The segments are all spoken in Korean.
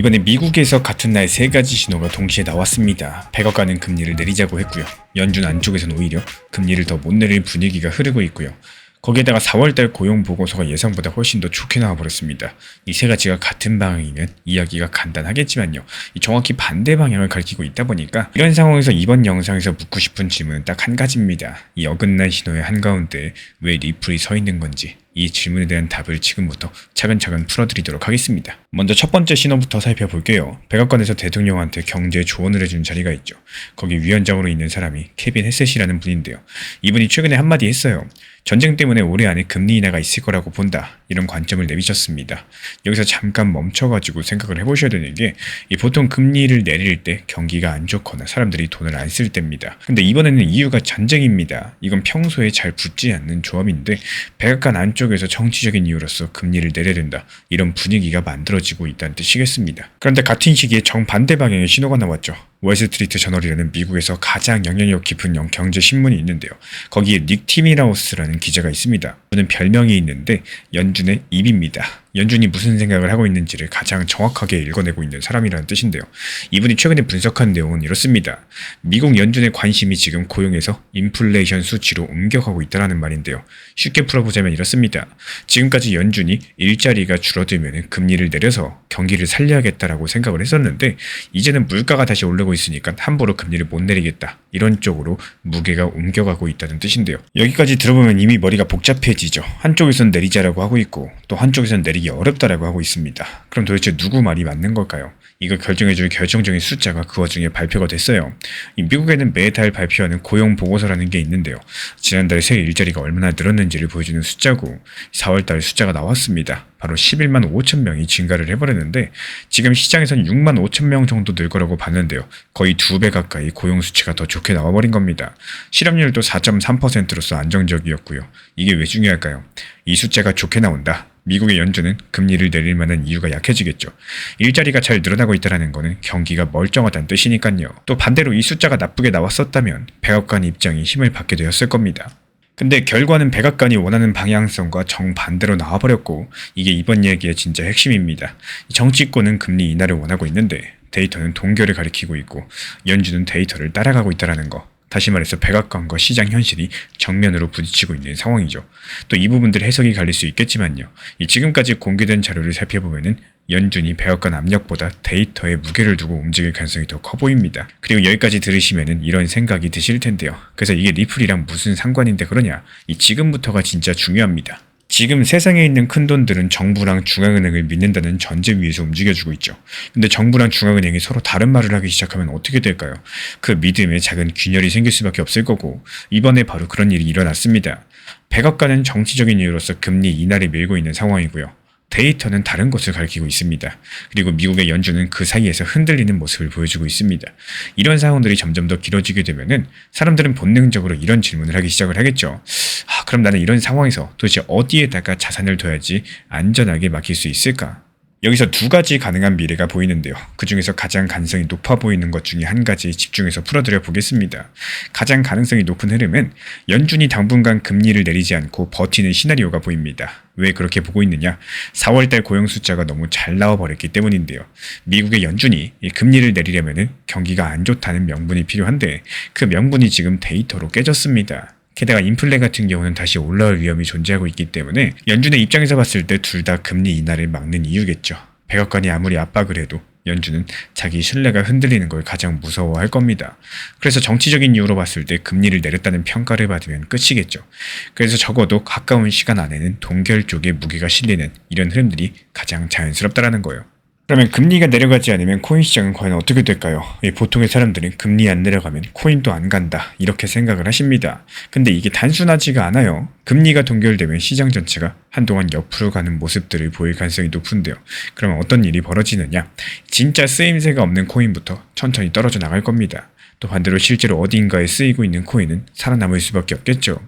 이번에 미국에서 같은 날 세 가지 신호가 동시에 나왔습니다. 백악관은 금리를 내리자고 했고요. 연준 안쪽에서는 오히려 금리를 더 못 내릴 분위기가 흐르고 있고요. 거기에다가 4월달 고용 보고서가 예상보다 훨씬 더 좋게 나와버렸습니다. 이 세 가지가 같은 방향이면 이야기가 간단하겠지만요. 정확히 반대 방향을 가리키고 있다 보니까 이런 상황에서 이번 영상에서 묻고 싶은 질문은 딱 한 가지입니다. 이 어긋난 신호의 한가운데 왜 리플이 서 있는 건지, 이 질문에 대한 답을 지금부터 차근차근 풀어드리도록 하겠습니다. 먼저 첫 번째 신호부터 살펴볼게요. 백악관에서 대통령한테 경제 조언을 해준 자리가 있죠. 거기 위원장으로 있는 사람이 케빈 헤셋이라는 분인데요. 이분이 최근에 한마디 했어요. 전쟁 때문에 올해 안에 금리 인하가 있을 거라고 본다. 이런 관점을 내비쳤습니다. 여기서 잠깐 멈춰가지고 생각을 해보셔야 되는 게, 보통 금리를 내릴 때 경기가 안 좋거나 사람들이 돈을 안 쓸 때입니다. 근데 이번에는 이유가 전쟁입니다. 이건 평소에 잘 붙지 않는 조합인데 백악관 안쪽에서 정치적인 이유로서 금리를 내려야 된다. 이런 분위기가 만들어지고 있다는 뜻이겠습니다. 그런데 같은 시기에 정반대 방향의 신호가 나왔죠. 월스트리트 저널이라는 미국에서 가장 영향력 깊은 경제 신문이 있는데요. 거기에 닉 티미라우스라는 기자가 있습니다. 그는 별명이 있는데 연준의 입입니다. 연준이 무슨 생각을 하고 있는지를 가장 정확하게 읽어내고 있는 사람이라는 뜻인데요. 이분이 최근에 분석한 내용은 이렇습니다. 미국 연준의 관심이 지금 고용에서 인플레이션 수치로 옮겨가고 있다는 말인데요. 쉽게 풀어보자면 이렇습니다. 지금까지 연준이 일자리가 줄어들면 금리를 내려서 경기를 살려야겠다라고 생각을 했었는데, 이제는 물가가 다시 오르고 있으니까 함부로 금리를 못 내리겠다. 이런 쪽으로 무게가 옮겨가고 있다는 뜻인데요. 여기까지 들어보면 이미 머리가 복잡해지죠. 한쪽에선 내리자라고 하고 있고 또 한쪽에선 내리기 어렵다라고 하고 있습니다. 그럼 도대체 누구 말이 맞는 걸까요? 이걸 결정해줄 결정적인 숫자가 그 와중에 발표가 됐어요. 미국에는 매달 발표하는 고용 보고서라는 게 있는데요. 지난달 새 일자리가 얼마나 늘었는지를 보여주는 숫자고, 4월달 숫자가 나왔습니다. 바로 11만 5천 명이 증가를 해버렸는데, 지금 시장에선 6만 5천 명 정도 늘 거라고 봤는데요. 거의 2배 가까이 고용 수치가 더 좋게 나와버린 겁니다. 실업률도 4.3%로서 안정적이었고요. 이게 왜 중요할까요? 이 숫자가 좋게 나온다. 미국의 연준은 금리를 내릴 만한 이유가 약해지겠죠. 일자리가 잘 늘어나고 있다는 거는 경기가 멀쩡하다는 뜻이니까요. 또 반대로 이 숫자가 나쁘게 나왔었다면 백악관 입장이 힘을 받게 되었을 겁니다. 근데 결과는 백악관이 원하는 방향성과 정반대로 나와버렸고, 이게 이번 얘기의 진짜 핵심입니다. 정치권은 금리 인하를 원하고 있는데 데이터는 동결을 가리키고 있고 연준은 데이터를 따라가고 있다는 거. 다시 말해서 백악관과 시장 현실이 정면으로 부딪히고 있는 상황이죠. 또 이 부분들 해석이 갈릴 수 있겠지만요. 지금까지 공개된 자료를 살펴보면은 연준이 백악관 압력보다 데이터에 무게를 두고 움직일 가능성이 더 커 보입니다. 그리고 여기까지 들으시면은 이런 생각이 드실 텐데요. 그래서 이게 리플이랑 무슨 상관인데 그러냐? 지금부터가 진짜 중요합니다. 지금 세상에 있는 큰돈들은 정부랑 중앙은행을 믿는다는 전제 위에서 움직여주고 있죠. 근데 정부랑 중앙은행이 서로 다른 말을 하기 시작하면 어떻게 될까요? 그 믿음에 작은 균열이 생길 수밖에 없을 거고, 이번에 바로 그런 일이 일어났습니다. 백악관은 정치적인 이유로서 금리 인하를 밀고 있는 상황이고요. 데이터는 다른 것을 가리키고 있습니다. 그리고 미국의 연준은 그 사이에서 흔들리는 모습을 보여주고 있습니다. 이런 상황들이 점점 더 길어지게 되면은 사람들은 본능적으로 이런 질문을 하기 시작을 하겠죠. 그럼 나는 이런 상황에서 도대체 어디에다가 자산을 둬야지 안전하게 맡길 수 있을까? 여기서 두 가지 가능한 미래가 보이는데요. 그 중에서 가장 가능성이 높아 보이는 것 중에 한 가지 집중해서 풀어드려 보겠습니다. 가장 가능성이 높은 흐름은 연준이 당분간 금리를 내리지 않고 버티는 시나리오가 보입니다. 왜 그렇게 보고 있느냐? 4월달 고용 숫자가 너무 잘 나와버렸기 때문인데요. 미국의 연준이 금리를 내리려면 경기가 안 좋다는 명분이 필요한데, 그 명분이 지금 데이터로 깨졌습니다. 게다가 인플레 같은 경우는 다시 올라올 위험이 존재하고 있기 때문에 연준의 입장에서 봤을 때 둘 다 금리 인하를 막는 이유겠죠. 백악관이 아무리 압박을 해도 연준은 자기 신뢰가 흔들리는 걸 가장 무서워할 겁니다. 그래서 정치적인 이유로 봤을 때 금리를 내렸다는 평가를 받으면 끝이겠죠. 그래서 적어도 가까운 시간 안에는 동결 쪽에 무게가 실리는 이런 흐름들이 가장 자연스럽다라는 거예요. 그러면 금리가 내려가지 않으면 코인 시장은 과연 어떻게 될까요? 보통의 사람들은 금리 안 내려가면 코인도 안 간다, 이렇게 생각을 하십니다. 근데 이게 단순하지가 않아요. 금리가 동결되면 시장 전체가 한동안 옆으로 가는 모습들을 보일 가능성이 높은데요. 그러면 어떤 일이 벌어지느냐? 진짜 쓰임새가 없는 코인부터 천천히 떨어져 나갈 겁니다. 또 반대로 실제로 어딘가에 쓰이고 있는 코인은 살아남을 수밖에 없겠죠.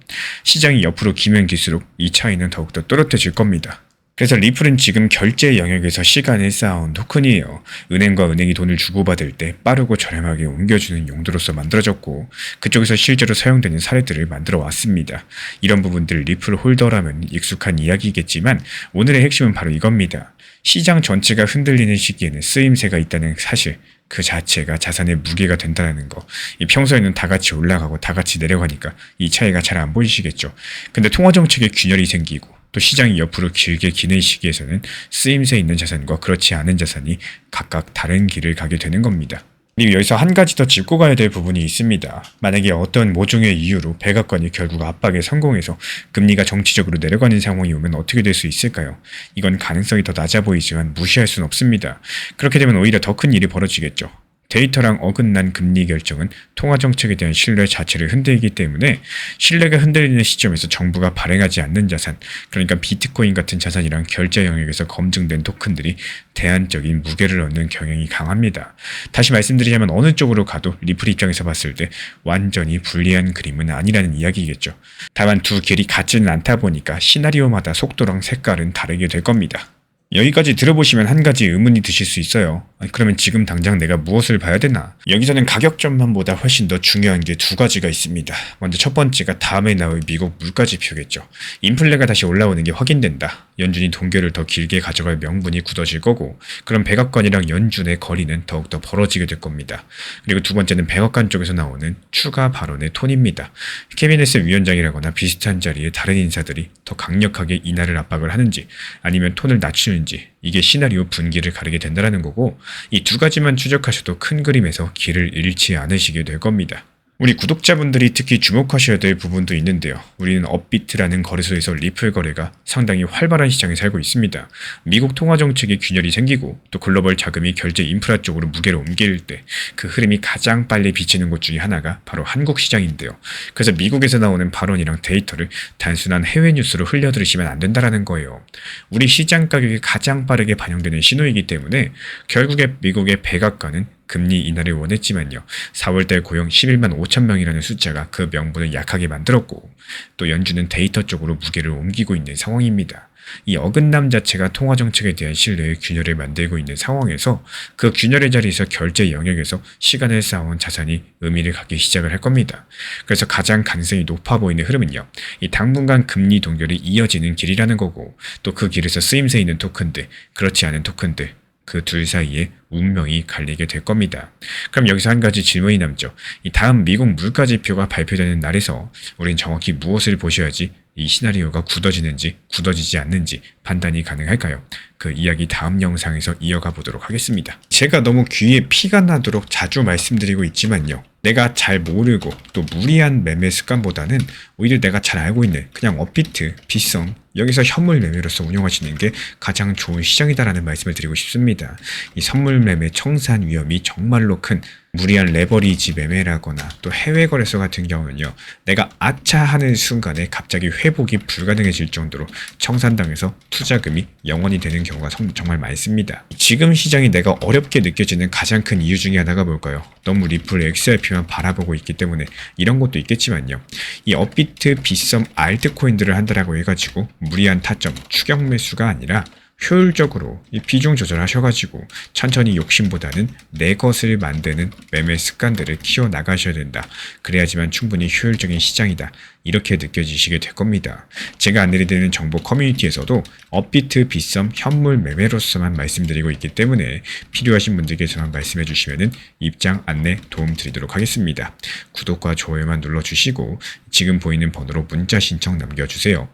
시장이 옆으로 기면 길수록 이 차이는 더욱더 또렷해질 겁니다. 그래서 리플은 지금 결제 영역에서 시간을 쌓아온 토큰이에요. 은행과 은행이 돈을 주고받을 때 빠르고 저렴하게 옮겨주는 용도로서 만들어졌고, 그쪽에서 실제로 사용되는 사례들을 만들어 왔습니다. 이런 부분들 리플 홀더라면 익숙한 이야기겠지만 오늘의 핵심은 바로 이겁니다. 시장 전체가 흔들리는 시기에는 쓰임새가 있다는 사실, 그 자체가 자산의 무게가 된다는 거. 이 평소에는 다 같이 올라가고 다 같이 내려가니까 이 차이가 잘 안 보이시겠죠. 근데 통화정책에 균열이 생기고 또 시장이 옆으로 길게 기는 시기에서는 쓰임새 있는 자산과 그렇지 않은 자산이 각각 다른 길을 가게 되는 겁니다. 그리고 여기서 한 가지 더 짚고 가야 될 부분이 있습니다. 만약에 어떤 모종의 이유로 백악관이 결국 압박에 성공해서 금리가 정치적으로 내려가는 상황이 오면 어떻게 될 수 있을까요? 이건 가능성이 더 낮아 보이지만 무시할 수는 없습니다. 그렇게 되면 오히려 더 큰 일이 벌어지겠죠. 데이터랑 어긋난 금리 결정은 통화정책에 대한 신뢰 자체를 흔들기 때문에 신뢰가 흔들리는 시점에서 정부가 발행하지 않는 자산, 그러니까 비트코인 같은 자산이랑 결제 영역에서 검증된 토큰들이 대안적인 무게를 얻는 경향이 강합니다. 다시 말씀드리자면 어느 쪽으로 가도 리플 입장에서 봤을 때 완전히 불리한 그림은 아니라는 이야기겠죠. 다만 두 길이 같지는 않다 보니까 시나리오마다 속도랑 색깔은 다르게 될 겁니다. 여기까지 들어보시면 한 가지 의문이 드실 수 있어요. 그러면 지금 당장 내가 무엇을 봐야 되나? 여기서는 가격전망보다 훨씬 더 중요한 게 두 가지가 있습니다. 먼저 첫 번째가 다음에 나올 미국 물가지표겠죠. 인플레가 다시 올라오는 게 확인된다. 연준이 동결을 더 길게 가져갈 명분이 굳어질 거고, 그럼 백악관이랑 연준의 거리는 더욱더 벌어지게 될 겁니다. 그리고 두 번째는 백악관 쪽에서 나오는 추가 발언의 톤입니다. 캐비넷의 위원장이라거나 비슷한 자리에 다른 인사들이 더 강력하게 인하를 압박을 하는지 아니면 톤을 낮추는지, 이게 시나리오 분기를 가르게 된다는 거고, 이 두 가지만 추적하셔도 큰 그림에서 길을 잃지 않으시게 될 겁니다. 우리 구독자분들이 특히 주목하셔야 될 부분도 있는데요. 우리는 업비트라는 거래소에서 리플 거래가 상당히 활발한 시장에 살고 있습니다. 미국 통화정책에 균열이 생기고 또 글로벌 자금이 결제 인프라 쪽으로 무게를 옮길 때 그 흐름이 가장 빨리 비치는 곳 중에 하나가 바로 한국 시장인데요. 그래서 미국에서 나오는 발언이랑 데이터를 단순한 해외 뉴스로 흘려들으시면 안 된다는 거예요. 우리 시장 가격이 가장 빠르게 반영되는 신호이기 때문에 결국에 미국의 백악관은 금리 인하를 원했지만요. 4월달 고용 11만 5천 명이라는 숫자가 그 명분을 약하게 만들었고, 또 연준은 데이터 쪽으로 무게를 옮기고 있는 상황입니다. 이 어긋남 자체가 통화정책에 대한 신뢰의 균열을 만들고 있는 상황에서 그 균열의 자리에서 결제 영역에서 시간을 쌓아온 자산이 의미를 갖기 시작을 할 겁니다. 그래서 가장 가능성이 높아 보이는 흐름은요. 이 당분간 금리 동결이 이어지는 길이라는 거고, 또 그 길에서 쓰임새 있는 토큰들, 그렇지 않은 토큰들, 그 둘 사이에 운명이 갈리게 될 겁니다. 그럼 여기서 한 가지 질문이 남죠. 이 다음 미국 물가지표가 발표되는 날에서 우린 정확히 무엇을 보셔야지 이 시나리오가 굳어지는지 굳어지지 않는지 판단이 가능할까요? 그 이야기 다음 영상에서 이어가 보도록 하겠습니다. 제가 너무 귀에 피가 나도록 자주 말씀드리고 있지만요. 내가 잘 모르고 또 무리한 매매 습관보다는 오히려 내가 잘 알고 있는 그냥 업비트, 빗썸, 여기서 현물 매매로서 운영하시는 게 가장 좋은 시장이다라는 말씀을 드리고 싶습니다. 이 선물 매매 청산 위험이 정말로 큰 무리한 레버리지 매매라거나 또 해외 거래소 같은 경우는요. 내가 아차 하는 순간에 갑자기 회복이 불가능해질 정도로 청산당해서 투자금이 영원이 되는 경우가 정말 많습니다. 지금 시장이 내가 어렵게 느껴지는 가장 큰 이유 중에 하나가 뭘까요? 너무 리플 XRP만 바라보고 있기 때문에 이런 것도 있겠지만요. 이 업비트, 빗썸, 알트코인들을 한다라고 해가지고 무리한 타점, 추격 매수가 아니라 효율적으로 이 비중 조절하셔가지고 천천히 욕심보다는 내 것을 만드는 매매 습관들을 키워나가셔야 된다. 그래야지만 충분히 효율적인 시장이다. 이렇게 느껴지시게 될 겁니다. 제가 안내드리는 정보 커뮤니티에서도 업비트, 빗썸, 현물 매매로서만 말씀드리고 있기 때문에 필요하신 분들께서만 말씀해 주시면 입장 안내 도움 드리도록 하겠습니다. 구독과 좋아요만 눌러주시고 지금 보이는 번호로 문자 신청 남겨주세요.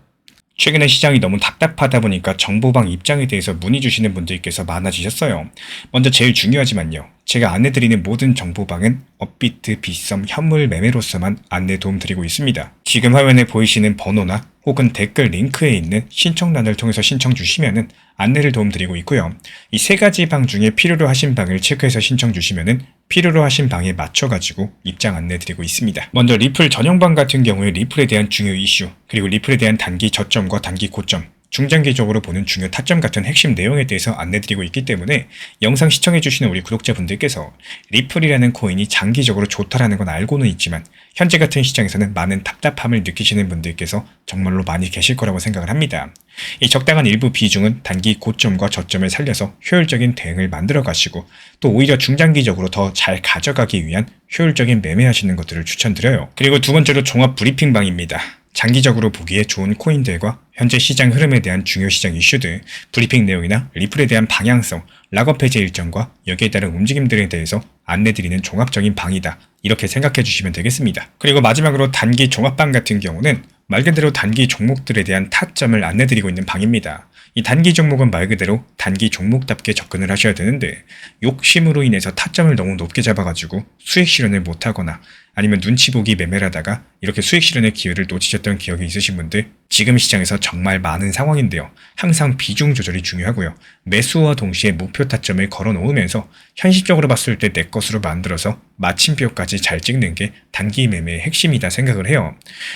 최근에 시장이 너무 답답하다 보니까 정보방 입장에 대해서 문의 주시는 분들께서 많아지셨어요. 먼저 제일 중요하지만요. 제가 안내드리는 모든 정보방은 업비트, 빗썸, 현물 매매로서만 안내 도움 드리고 있습니다. 지금 화면에 보이시는 번호나 혹은 댓글 링크에 있는 신청란을 통해서 신청 주시면은 안내를 도움 드리고 있고요. 이 세 가지 방 중에 필요로 하신 방을 체크해서 신청 주시면은 필요로 하신 방에 맞춰가지고 입장 안내 드리고 있습니다. 먼저 리플 전용방 같은 경우에 리플에 대한 중요 이슈, 그리고 리플에 대한 단기 저점과 단기 고점, 중장기적으로 보는 중요 타점 같은 핵심 내용에 대해서 안내드리고 있기 때문에 영상 시청해주시는 우리 구독자분들께서 리플이라는 코인이 장기적으로 좋다라는 건 알고는 있지만 현재 같은 시장에서는 많은 답답함을 느끼시는 분들께서 정말로 많이 계실 거라고 생각을 합니다. 이 적당한 일부 비중은 단기 고점과 저점을 살려서 효율적인 대응을 만들어 가시고 또 오히려 중장기적으로 더 잘 가져가기 위한 효율적인 매매하시는 것들을 추천드려요. 그리고 두 번째로 종합 브리핑방입니다. 장기적으로 보기에 좋은 코인들과 현재 시장 흐름에 대한 중요 시장 이슈들, 브리핑 내용이나 리플에 대한 방향성, 락업 해제 일정과 여기에 따른 움직임들에 대해서 안내드리는 종합적인 방이다. 이렇게 생각해 주시면 되겠습니다. 그리고 마지막으로 단기 종합방 같은 경우는 말 그대로 단기 종목들에 대한 타점을 안내드리고 있는 방입니다. 이 단기 종목은 말 그대로 단기 종목답게 접근을 하셔야 되는데 욕심으로 인해서 타점을 너무 높게 잡아가지고 수익 실현을 못하거나 아니면 눈치 보기 매매를 하다가 이렇게 수익 실현의 기회를 놓치셨던 기억이 있으신 분들 지금 시장에서 정말 많은 상황인데요. 항상 비중 조절이 중요하고요. 매수와 동시에 목표 타점을 걸어 놓으면서 현실적으로 봤을 때 내 것으로 만들어서 마침표까지 잘 찍는 게 단기 매매의 핵심이다 생각을 해요.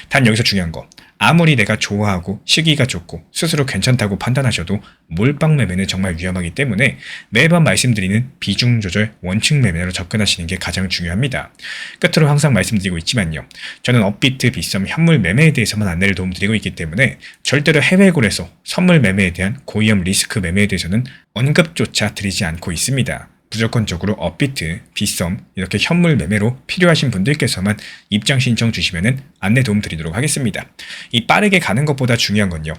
단 여기서 중요한 거. 아무리 내가 좋아하고 시기가 좋고 스스로 괜찮다고 판단하셔도 몰빵 매매는 정말 위험하기 때문에 매번 말씀드리는 비중 조절 원칙 매매로 접근하시는 게 가장 중요합니다. 끝으로 항상 말씀드리고 있지만요. 저는 업비트, 빗썸, 현물 매매에 대해서만 안내를 도움드리고 있기 때문에 절대로 해외골에서 선물 매매에 대한 고위험 리스크 매매에 대해서는 언급조차 드리지 않고 있습니다. 무조건적으로 업비트, 빗썸 이렇게 현물 매매로 필요하신 분들께서만 입장 신청 주시면 안내 도움 드리도록 하겠습니다. 이 빠르게 가는 것보다 중요한 건요.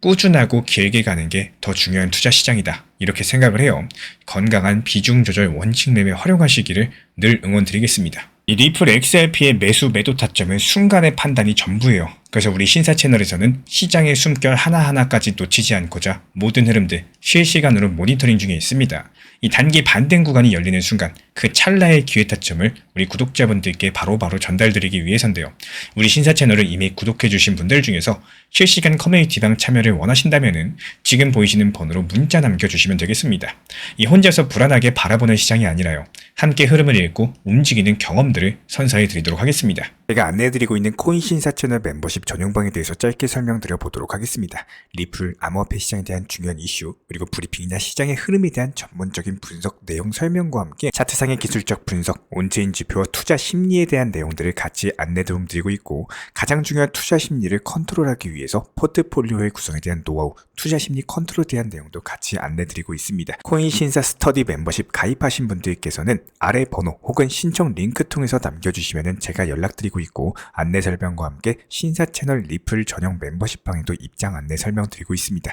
꾸준하고 길게 가는 게 더 중요한 투자 시장이다. 이렇게 생각을 해요. 건강한 비중 조절 원칙 매매 활용하시기를 늘 응원드리겠습니다. 이 리플 XRP의 매수 매도 타점은 순간의 판단이 전부예요. 그래서 우리 신사 채널에서는 시장의 숨결 하나하나까지 놓치지 않고자 모든 흐름들 실시간으로 모니터링 중에 있습니다. 이 단기 반등 구간이 열리는 순간 그 찰나의 기회 타점을 우리 구독자분들께 바로바로 전달드리기 위해서인데요. 우리 신사 채널을 이미 구독해주신 분들 중에서 실시간 커뮤니티방 참여를 원하신다면 지금 보이시는 번호로 문자 남겨주시면 되겠습니다. 이 혼자서 불안하게 바라보는 시장이 아니라요. 함께 흐름을 읽고 움직이는 경험들을 선사해 드리도록 하겠습니다. 제가 안내해드리고 있는 코인 신사 채널 멤버십 전용방에 대해서 짧게 설명드려 보도록 하겠습니다. 리플, 암호화폐 시장에 대한 중요한 이슈, 그리고 브리핑이나 시장의 흐름에 대한 전문적인 분석 내용 설명과 함께 차트상의 기술적 분석, 온체인 지표와 투자 심리에 대한 내용들을 같이 안내 도움 드리고 있고 가장 중요한 투자 심리를 컨트롤하기 위해서 포트폴리오의 구성에 대한 노하우, 투자 심리 컨트롤에 대한 내용도 같이 안내 드리고 있습니다. 코인 신사 스터디 멤버십 가입하신 분들께서는 아래 번호 혹은 신청 링크 통해서 남겨주시면 제가 연락드리고 있고 안내 설명과 함께 신사 채널 리플 전용 멤버십 방에도 입장 안내 설명드리고 있습니다.